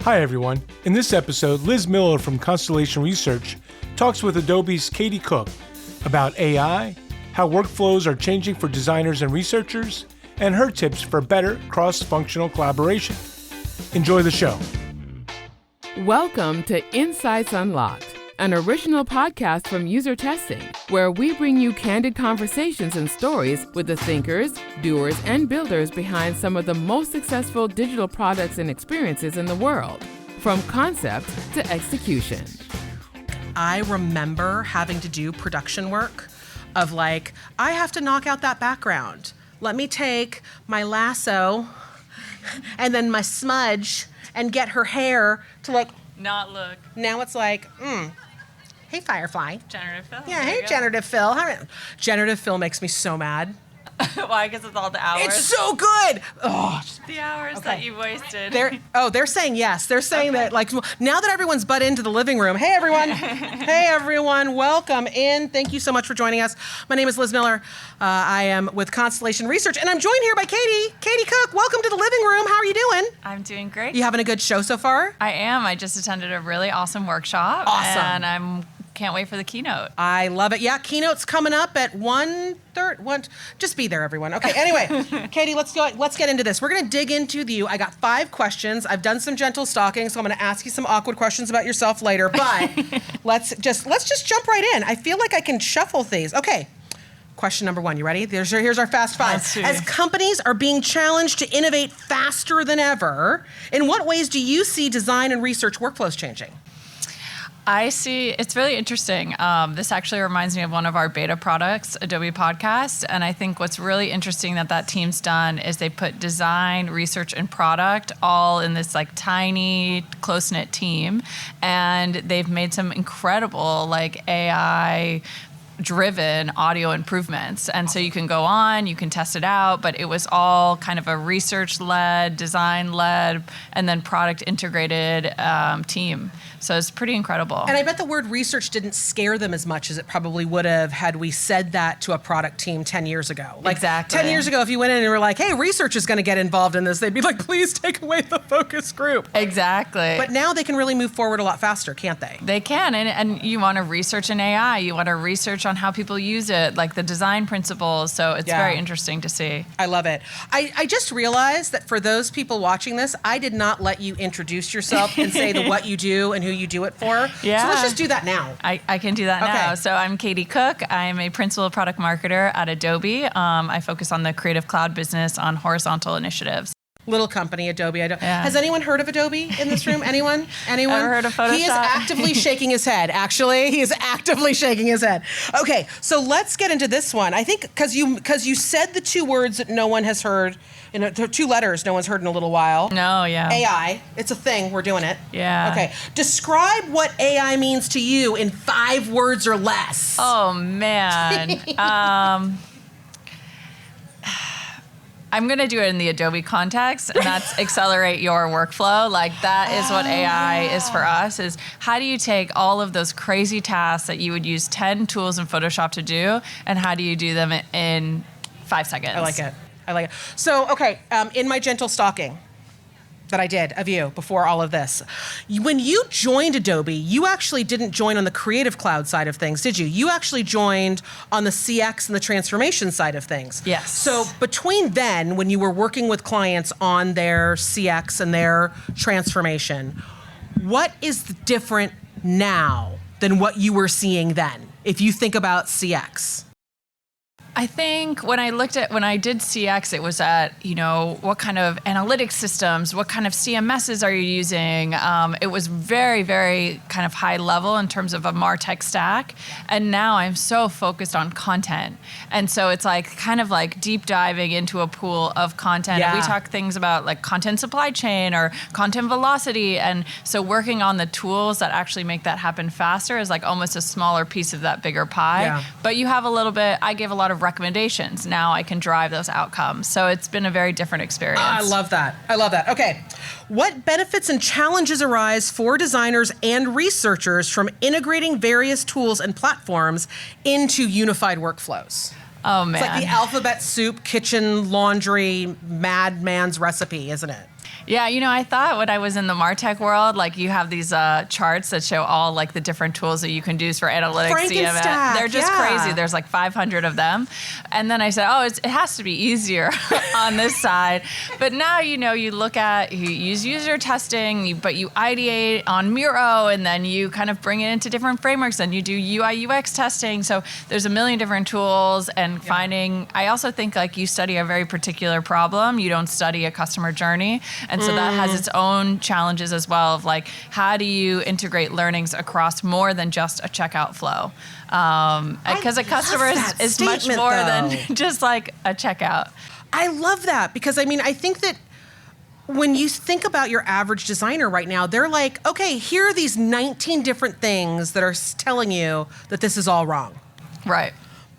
Hi, everyone. In this episode, Liz Miller from Constellation Research talks with Adobe's Katie Cook about AI, how workflows are changing for designers and researchers, and her tips for better cross-functional collaboration. Enjoy the show. Welcome to Insights Unlocked, an original podcast from User Testing, where we bring you candid conversations and stories with the thinkers, doers, and builders behind some of the most successful digital products and experiences in the world, from concept to execution. I remember having to do production work of I have to knock out that background. Let me take my lasso and then my smudge and get her hair to not look. Now it's hey Firefly. Generative fill? Yeah, hey Generative fill. Generative fill makes me so mad. Why? Because it's all the hours? It's so good. Oh, the hours that you wasted. They're saying yes. They're saying that now that everyone's butt into the living room. Hey everyone. Hey everyone. Welcome in. Thank you so much for joining us. My name is Liz Miller. I am with Constellation Research, and I'm joined here by Katie Cook. Welcome to the living room. How are you doing? I'm doing great. You having a good show so far? I am. I just attended a really awesome workshop. Awesome. And can't wait for the keynote. I love it. Yeah, keynote's coming up at 1:30. Just be there, everyone. Okay, anyway, Katie, let's get into this. We're going to dig into you. I got 5 questions. I've done some gentle stalking, so I'm going to ask you some awkward questions about yourself later, but let's just jump right in. I feel like I can shuffle these. Okay. Question number 1. You ready? Here's our fast 5. As companies are being challenged to innovate faster than ever, in what ways do you see design and research workflows changing? I see, it's really interesting. This actually reminds me of one of our beta products, Adobe Podcast. And I think what's really interesting that team's done is they put design, research, and product all in this tiny, close-knit team. And they've made some incredible AI driven audio improvements. And so you can go on, you can test it out, but it was all kind of a research-led, design-led, and then product integrated team. So it's pretty incredible. And I bet the word research didn't scare them as much as it probably would have had we said that to a product team 10 years ago. Exactly. 10 years ago, if you went in and were like, hey, research is going to get involved in this, they'd be like, please take away the focus group. Exactly. But now they can really move forward a lot faster, can't they? They can. And you want to research in AI. You want to research on how people use it, the design principles. So it's very interesting to see. I love it. I just realized that for those people watching this, I did not let you introduce yourself and say the what you do and who you do it for. Yeah. So let's just do that now. I can do that now. So I'm Katie Cook. I'm a principal product marketer at Adobe. I focus on the Creative Cloud business on horizontal initiatives. Little company, Adobe. Has anyone heard of Adobe in this room? Anyone? Ever heard of Photoshop? He is actively shaking his head, actually. He is actively shaking his head. Okay, so let's get into this one. I think because you said the 2 words that no one has heard, 2 letters no one's heard in a little while. No, yeah. AI. It's a thing. We're doing it. Yeah. Okay. Describe what AI means to you in 5 words or less. Oh, man. I'm going to do it in the Adobe context, and that's accelerate your workflow. That is what AI is for us, is how do you take all of those crazy tasks that you would use 10 tools in Photoshop to do, and how do you do them in 5 seconds? I like it. So, okay, in my gentle stalking that I did of you before all of this, when you joined Adobe, you actually didn't join on the Creative Cloud side of things, did you? You actually joined on the CX and the transformation side of things. Yes. So between then, when you were working with clients on their CX and their transformation, what is different now than what you were seeing then, if you think about CX? I think when I did CX, it was at, what kind of analytics systems, what kind of CMSs are you using? It was very, very kind of high level in terms of a MarTech stack. And now I'm so focused on content. And so it's kind of deep diving into a pool of content. Yeah. We talk things about content supply chain or content velocity. And so working on the tools that actually make that happen faster is almost a smaller piece of that bigger pie. Yeah. But you have I gave a lot of recommendations. Now I can drive those outcomes. So it's been a very different experience. I love that. Okay. What benefits and challenges arise for designers and researchers from integrating various tools and platforms into unified workflows? Oh, man. It's like the alphabet soup, kitchen, laundry, madman's recipe, isn't it? Yeah, I thought when I was in the MarTech world, like you have these charts that show all like the different tools that you can use for analytics. Frankenstack, They're just crazy. There's like 500 of them. And then I said, it has to be easier on this side. But now, you use user testing, but you ideate on Miro, and then you kind of bring it into different frameworks, and you do UI UX testing. So there's a million different tools, and I also think like you study a very particular problem. You don't study a customer journey. And so that has its own challenges as well of like, how do you integrate learnings across more than just a checkout flow? Because a customer is much more than just like a checkout. I love that because I think that when you think about your average designer right now, they're like, okay, here are these 19 different things that are telling you that this is all wrong. Right.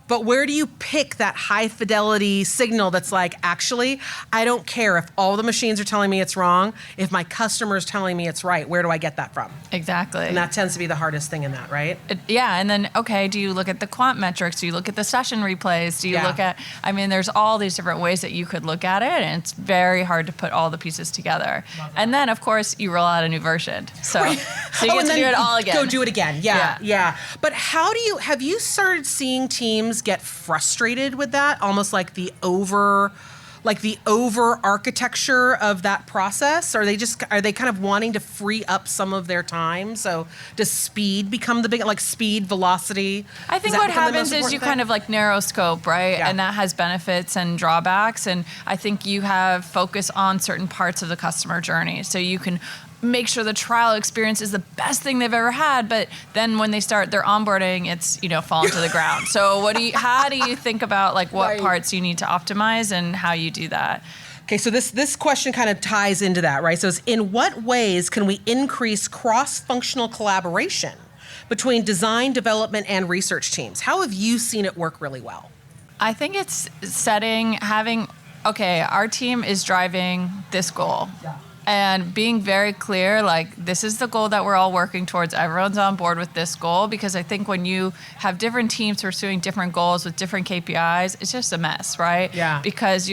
But where do you pick that high fidelity signal that's like, actually, I don't care if all the machines are telling me it's wrong, if my customer is telling me it's right, where do I get that from? Exactly. And that tends to be the hardest thing in that, right? And then, do you look at the quant metrics? Do you look at the session replays? Do you look at, there's all these different ways that you could look at it, and it's very hard to put all the pieces together. And then, of course, you roll out a new version. So, right. so you get to do it all again. Go do it again. Yeah. But have you started seeing teams get frustrated with that, almost like the over architecture of that process? Or are they kind of wanting to free up some of their time? So does speed become the big, like speed, velocity? I think what happens is you kind of like narrow scope, right? Yeah. And that has benefits and drawbacks. And I think you have focus on certain parts of the customer journey. So you can make sure the trial experience is the best thing they've ever had, but then when they start their onboarding, it's fallen to the ground. So how do you think about like what parts you need to optimize and how you do that? Okay, so this question kind of ties into that, right? So it's, in what ways can we increase cross-functional collaboration between design, development, and research teams? How have you seen it work really well? I think it's our team is driving this goal. Yeah. And being very clear, like, this is the goal that we're all working towards. Everyone's on board with this goal, because I think when you have different teams pursuing different goals with different KPIs, it's just a mess, right? Yeah. Because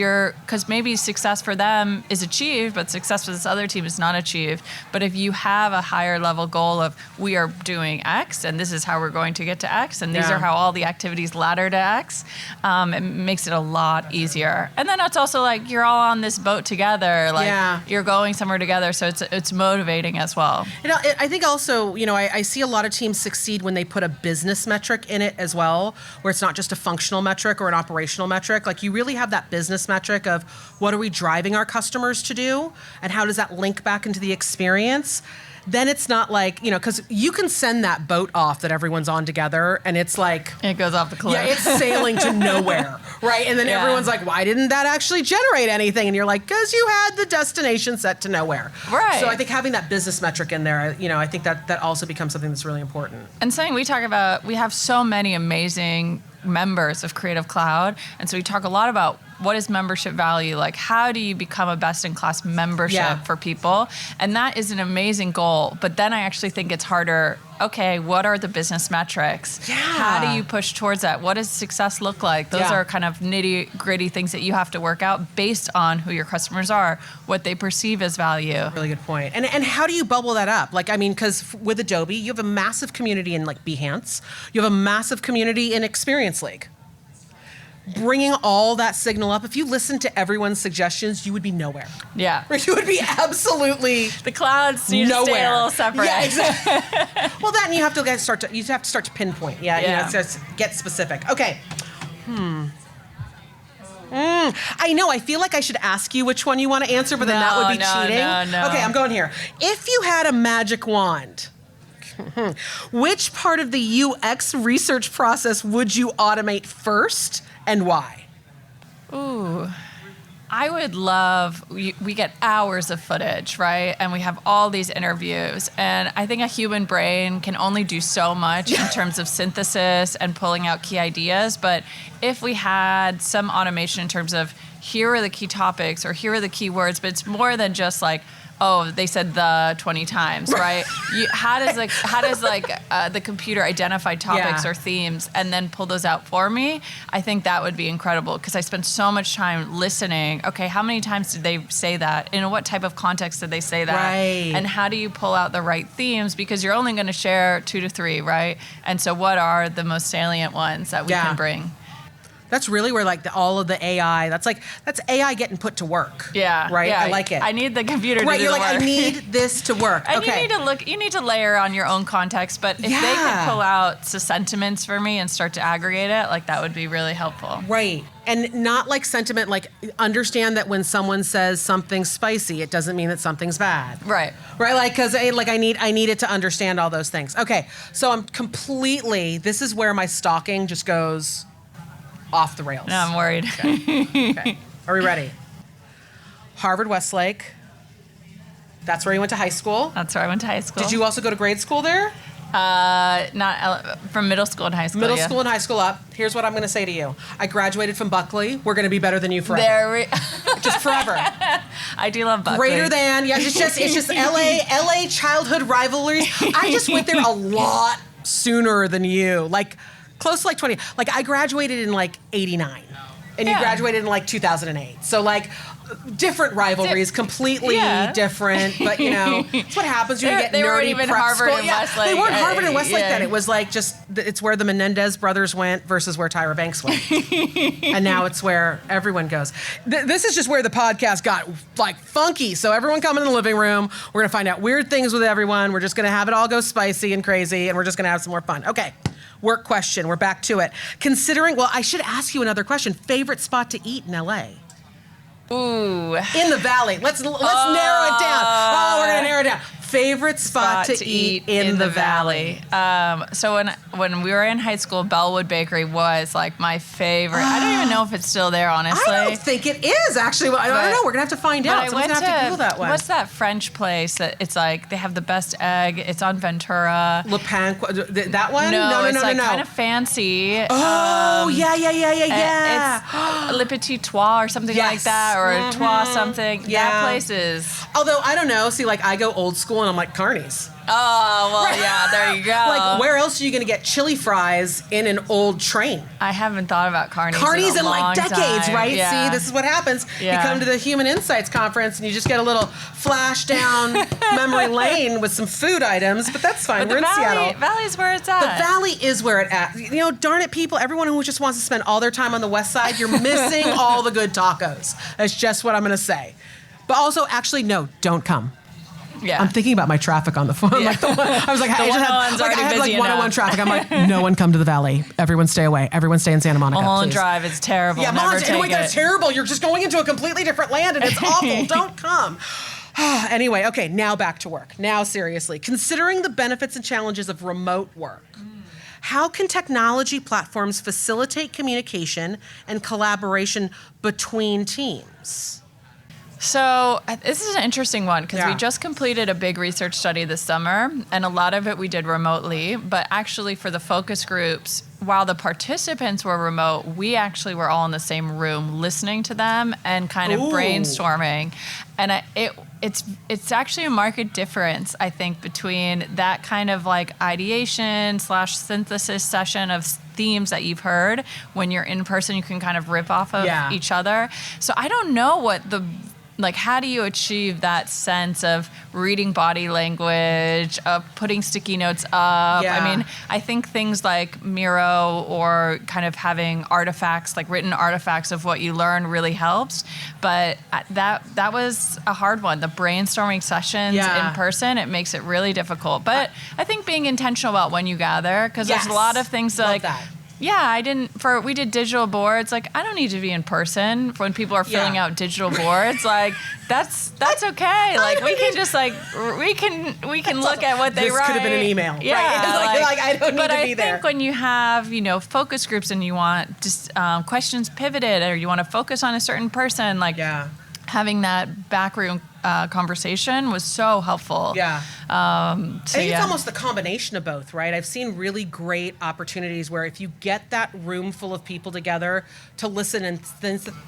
maybe success for them is achieved, but success for this other team is not achieved. But if you have a higher level goal of, we are doing X, and this is how we're going to get to X, and these are how all the activities ladder to X, it makes it a lot easier. And then it's also like, you're all on this boat together, like, you're going somewhere together, so it's motivating as well. I think also, I see a lot of teams succeed when they put a business metric in it as well, where it's not just a functional metric or an operational metric. Like, you really have that business metric of, what are we driving our customers to do, and how does that link back into the experience? Then it's not like, because you can send that boat off that everyone's on together, and it's like, it goes off the cliff. Yeah, it's sailing to nowhere, right? And then everyone's like, why didn't that actually generate anything? And you're like, because you had the destination set to nowhere. Right. So I think having that business metric in there, I think that also becomes something that's really important. And something we talk about, we have so many amazing members of Creative Cloud, and so we talk a lot about, what is membership value? Like, how do you become a best-in-class membership for people? And that is an amazing goal. But then I actually think it's harder. Okay, what are the business metrics? Yeah. How do you push towards that? What does success look like? Those are kind of nitty-gritty things that you have to work out based on who your customers are, what they perceive as value. Really good point. And how do you bubble that up? Like, because with Adobe, you have a massive community in like Behance. You have a massive community in Experience League. Bringing all that signal up, if you listen to everyone's suggestions, you would be nowhere. Yeah. You would be absolutely the clouds need to stay a little separate. Yeah, exactly. Well, then you have to start to pinpoint. Get specific. Okay. I know. I feel like I should ask you which one you want to answer, but then that would be cheating. No. Okay, I'm going here. If you had a magic wand, which part of the UX research process would you automate first, and why? Ooh, I would love, we get hours of footage, right? And we have all these interviews. And I think a human brain can only do so much in terms of synthesis and pulling out key ideas. But if we had some automation in terms of, here are the key topics or here are the key words, but it's more than just like oh, they said the 20 times, right? How does the computer identify topics or themes and then pull those out for me? I think that would be incredible because I spend so much time listening. Okay, how many times did they say that? In what type of context did they say that? Right. And how do you pull out the right themes? Because you're only going to share 2 to 3, right? And so what are the most salient ones that we can bring? That's really where all of the AI, that's AI getting put to work. Yeah. Right? Yeah. I like it. I need the computer to do Right, you're the like, work. I need this to work. And okay. you need to layer on your own context, but if they could pull out the sentiments for me and start to aggregate it, like that would be really helpful. Right. And not like sentiment, like understand that when someone says something spicy, it doesn't mean that something's bad. Right. Right, like, because I need it to understand all those things. Okay, so this is where my stalking just goes off the rails. No, I'm worried. Okay. Are we ready? Harvard Westlake. That's where you went to high school. That's where I went to high school. Did you also go to grade school there? From middle school and high school. Middle school and high school up. Here's what I'm going to say to you. I graduated from Buckley. We're going to be better than you forever. Just forever. I do love Buckley. Greater than. Yeah, it's just LA childhood rivalries. I just went there a lot sooner than you. Like close to 20. Like I graduated in 89. And you graduated in 2008. So different rivalries, completely different. But it's what happens when you get they nerdy weren't even prep Harvard school. and Westlake. They weren't Harvard and Westlake then. It was it's where the Menendez brothers went versus where Tyra Banks went. And now it's where everyone goes. This is just where the podcast got funky. So everyone come in the living room. We're gonna find out weird things with everyone. We're just gonna have it all go spicy and crazy, and we're just gonna have some more fun. Okay. Work question. We're back to it. I should ask you another question. Favorite spot to eat in LA? Ooh. In the Valley. Let's narrow it down. Oh, we're gonna narrow it down. Favorite spot to eat in the Valley. So when we were in high school, Bellwood Bakery was my favorite. I don't even know if it's still there, honestly. I don't think it is actually. I don't know. We're gonna have to find out. Someone's gonna have to Google that one. What's that French place that it's they have the best egg? It's on Ventura. Le Pan, that one? No, it's no. kind of fancy. Oh, yeah. It's Le Petit Trois or something like that, or Trois something. Yeah. That place is. Although I don't know. See, I go old school and I'm like Carney's. Oh, well, yeah, there you go. Where else are you going to get chili fries in an old train? I haven't thought about Carney's in decades, time. right? Yeah. See, this is what happens. Yeah. You come to the Human Insights Conference and you just get a little flash down memory lane with some food items, but that's fine. We're in Seattle. Valley's where it's at. The Valley is where it's at. Darn it, people, everyone who just wants to spend all their time on the West Side, you're missing all the good tacos. That's just what I'm going to say. But also, actually, no, don't come. Yeah. I'm thinking about my traffic on the phone. Yeah. I was like, I one's already had busy 101 enough. traffic. I'm like, no one come to the Valley. Everyone stay away. Everyone stay in Santa Monica, Mulholland please. Drive, it's terrible. Yeah, Never Mulholland, take it. that's terrible. You're just going into a completely different land and it's awful. Don't come. Anyway, okay, now back to work. Now, seriously, considering the benefits and challenges of remote work, how can technology platforms facilitate communication and collaboration between teams? So this is an interesting one because we Yeah. just completed a big research study this summer, and a lot of it we did remotely, but actually for the focus groups, while the participants were remote, we actually were all in the same room listening to them and kind of brainstorming. And it's actually a marked difference, I think, between that kind of ideation / synthesis session of themes that you've heard. When you're in person, you can kind of rip off of each other. So I don't know what how do you achieve that sense of reading body language, of putting sticky notes up? Yeah. I mean, I think things like Miro or kind of having artifacts, written artifacts of what you learn really helps. But that was a hard one. The brainstorming sessions in person, it makes it really difficult. But I think being intentional about when you gather, because there's a lot of things that. Yeah, we did digital boards. I don't need to be in person when people are filling out digital boards. That's okay. We can just we can look at what they write. This could have been an email. Yeah, right? I don't need but to I be there. think when you have focus groups and you want just questions pivoted or you want to focus on a certain person, having that backroom conversation was so helpful. Yeah. I think it's almost the combination of both, right? I've seen really great opportunities where if you get that room full of people together to listen and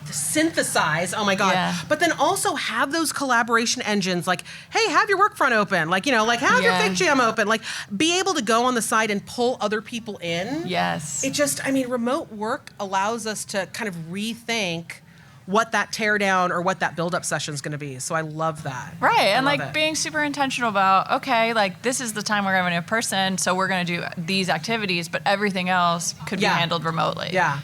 synthesize, oh my God, Yeah. but then also have those collaboration engines like, hey, have your Workfront open, like, like have your FigJam open, like be able to go on the side and pull other people in. Yes. It just, remote work allows us to kind of rethink what that teardown or what that build-up session is going to be. So I love that. Right, and love it. being super intentional about, okay, this is the time we're having a person, so we're going to do these activities, but everything else could be handled remotely. Yeah.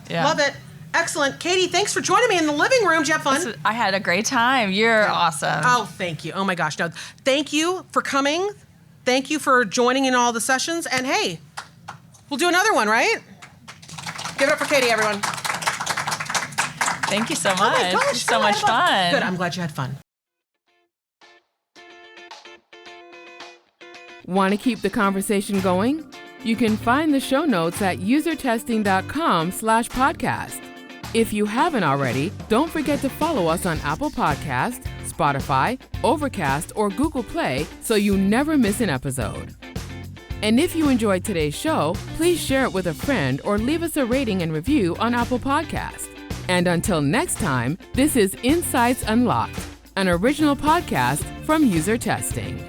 Yeah. Love it. Excellent. Katie, thanks for joining me in the living room. Did you have fun? I had a great time. You're awesome. Oh, thank you. Oh my gosh. No, thank you for coming. Thank you for joining in all the sessions. And hey, we'll do another one, right? Give it up for Katie, everyone. Thank you so much. Oh my gosh, So much fun. Good. I'm glad you had fun. Want to keep the conversation going? You can find the show notes at usertesting.com/podcast. If you haven't already, don't forget to follow us on Apple Podcasts, Spotify, Overcast, or Google Play so you never miss an episode. And if you enjoyed today's show, please share it with a friend or leave us a rating and review on Apple Podcasts. And until next time, this is Insights Unlocked, an original podcast from User Testing.